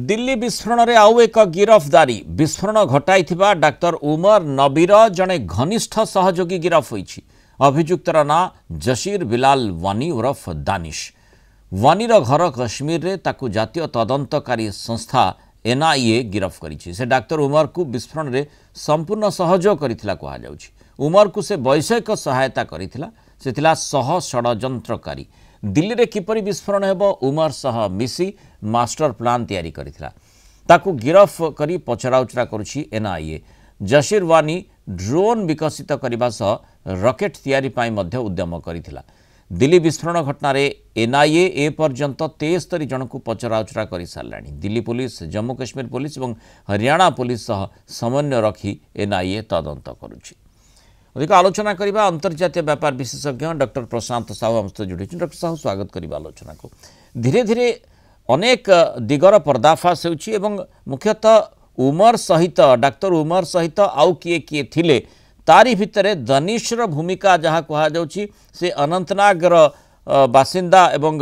दिल्ली विस्फोरण में आउ एक गिरफ्तारी विस्फोरण घटाई डाक्तर उमर नबीर जड़े घनिष्ठ सहयोगी गिरफ होईछि। अभियुक्तर ना जशीर बिलाल वानी उर्फ दानिश। वानीर घर कश्मीर रे ताकू जातीय तदंतकारी संस्था एनआईए गिरफ करिछि। से डाक्तर उमर को विस्फोरण में संपूर्ण सहयोग करिथिला कहा जाउछि। उमर को से वैषयिक सहायता करिथिला। से थिला सह षडयंत्रकारी। दिल्ली रे किपरि विस्फोरण हेबो उमर सह मिसी मास्टर प्लान तैयारी करिथिला। ताकू गिरफ करी पचराउचरा करुछि एनआईए। जशीर वानी ड्रोन विकसित करने सह रॉकेट तैयारी पाई मध्य उद्यम करिथिला। दिल्ली विस्फोरण घटना रे एनआईए ए पर्यंत 73 जन को पचराउचरा कर साराणी। दिल्ली पुलिस, जम्मू काश्मीर पुलिस और हरियाणा पुलिस सह समन्वय रखी एनआईए तदंत करुछि। अधिक आलोचना करबा अंतर्जातीय व्यापार विशेषज्ञ डॉक्टर प्रशांत साहू हम जोड़ी। डॉक्टर साहू स्वागत करबा आलोचना को। धीरे धीरे अनेक दिगर पर्दाफाश होउछि एवं मुख्यतः उमर सहित डाक्तर उमर सहित आउ किए किए थिले तारी भितरे दानिशर भूमिका जहाँ कहा जाउछि से अनंतनागर बासिंदा एवं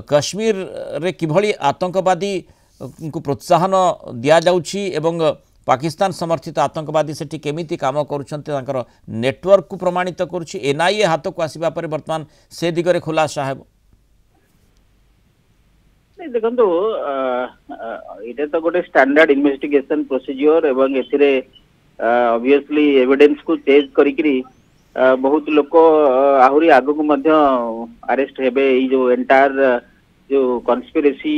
कश्मीर रे किभली आतंकवादी को प्रोत्साहन दिया जाउछि एवं पाकिस्तान समर्थित आतंकवादी सेठी केमिति काम करुछन्ते तांकर नेटवर्क को प्रमाणित करुछि। एनआईए हाथ को आसीबा परे वर्तमान से दिगरे खुलासा हेबो। नहीं देखो ये तो गोटे स्टैंडर्ड इन्वेस्टिगेशन प्रोसीजर एवं एथिरे ऑब्वियसली एविडेंस को चेज करिकरी बहुत लोक आहुरी आगु को मध्य अरेस्ट हेबे। ई जो एंटायर जो कॉन्स्पिरेसी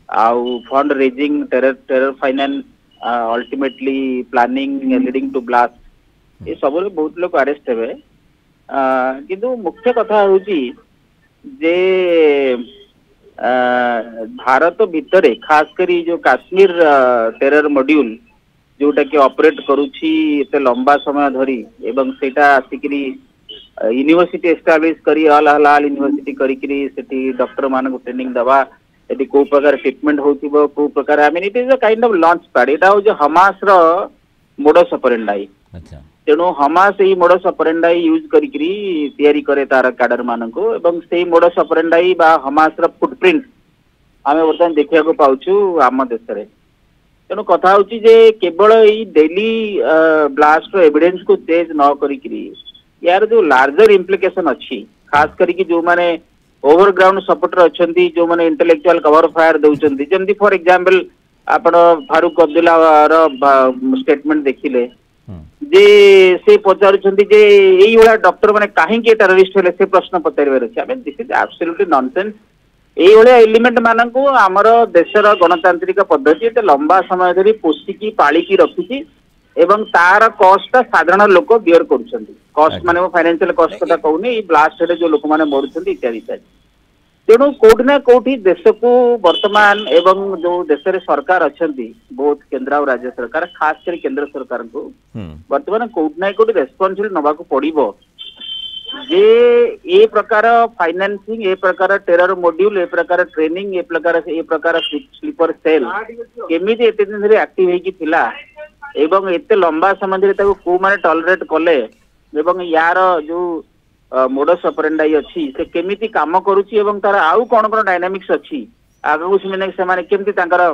आउ fund raising terror finance ultimately planning leading to blast ये सब बहुत लोग अरेस्ट हेबे। किंतु मुख्य कथा होची जे भारत भितरे खास करी जो काश्मीर टेरर मॉड्यूल जोटा कि ऑपरेट करुछि एते लंबा समय धरी एवं सेटा आसिकरी यूनिवर्सिटी एस्टाब्लिश करी अल हलाल यूनिवर्सिटी करिकरी सेठी डॉक्टर मान को ट्रेनिंग दवा एटी को प्रकार ट्रीटमेंट होतिबो को प्रकार I mean it is a kind of launch pad. एटा हो जो हमास रो मोडस ऑपरेंडाई। अच्छा तेणु हमास ई मोडस ऑपरेंडाई यूज करिकरी तैयारी करे तार कैडर मान को एवं सेही मोडस ऑपरेंडाई बा हमास रो फुटप्रिंट आमे वर्तमान देखिया को पाउछु आम देश रे। तेणु कथा होची जे केवल ई डेली ब्लास्ट रो एविडेंस को चेज न करिकरी यार जो लार्जर इम्प्लिकेशन अच्छी खास करिकि जो माने ओवरग्राउंड सपोर्टर अच्छी जो माने इंटेलेक्चुअल कवर फायर दउचंदी जेमती फॉर एग्जांपल आपण फारूक अब्दुल्ला रो स्टेटमेंट देखिले जे से पचारुछंती जे एई वाला डॉक्टर माने काहे के टेररिस्ट हेले से प्रश्न पचारिबार अछि। I mean this is absolutely nonsense. एई वाला एलिमेंट मानकू हमर देशर गणतांत्रिक पद्धति एते लंबा समय धरी पोषिकी पालिकी रखिछि एवं तार कॉस्ट साधारण लोक बियर करूछंती। कॉस्ट माने फाइनेंशियल कॉस्ट कथा कहूनी ई ब्लास्ट हेले जो लोक माने मरुछंती इत्यादि इत्यादि। तेणु कोठी ना कोठी देश को वर्तमान एवं जो देश रे सरकार अच्छी बहुत केंद्र और राज्य सरकार खास कर केंद्र सरकार को वर्तमान कोठी ना कोठी रेस्पॉन्सिबिलिटी नबा को पड़िबो जे ए प्रकार फाइनेंसिंग ए प्रकार टेरर मॉड्यूल ए प्रकार ट्रेनिंग ए प्रकार स्लीपर सेल केमिति एते दिन धरि एक्टिव हेकी थिला एवं एते लंबा समय धरि ताको को माने टॉलरेट कले एवं यार जो मोडस ऑपरेंडाई अच्छी से केमिति काम करूची एवं तार आउ कोन कोन डायनामिक्स अच्छी आगु से माने केमिति तांकर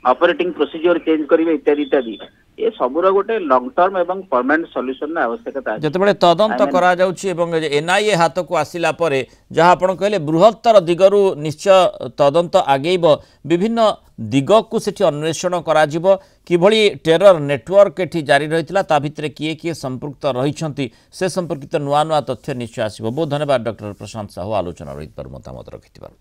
ऑपरेटिंग प्रोसीजर चेंज करिवे इत्यादि इत्यादि ये सबुर गोटे लॉन्ग टर्म एवं परमानेंट सॉल्यूशन आवश्यकता है। जतबेले तदंत करा जाउची एवं एनआईए हाथ को आसिला परे जहाँ आपण कहले बृहत्तर दिगरु निश्चय तदंत आगेब विभिन्न दिग को सेठी अन्वेषण करा जिवो किभली टेरर नेटवर्क एठी जारी रहितला ता भितरे किए किए संपृक्त रहिछंती से संपर्कित नुआ नुआ तथ्य निश्चय आसीबो। बहुत धन्यवाद डॉक्टर प्रशांत साहू आलोचना रहित पर मतामत रखिथिबार।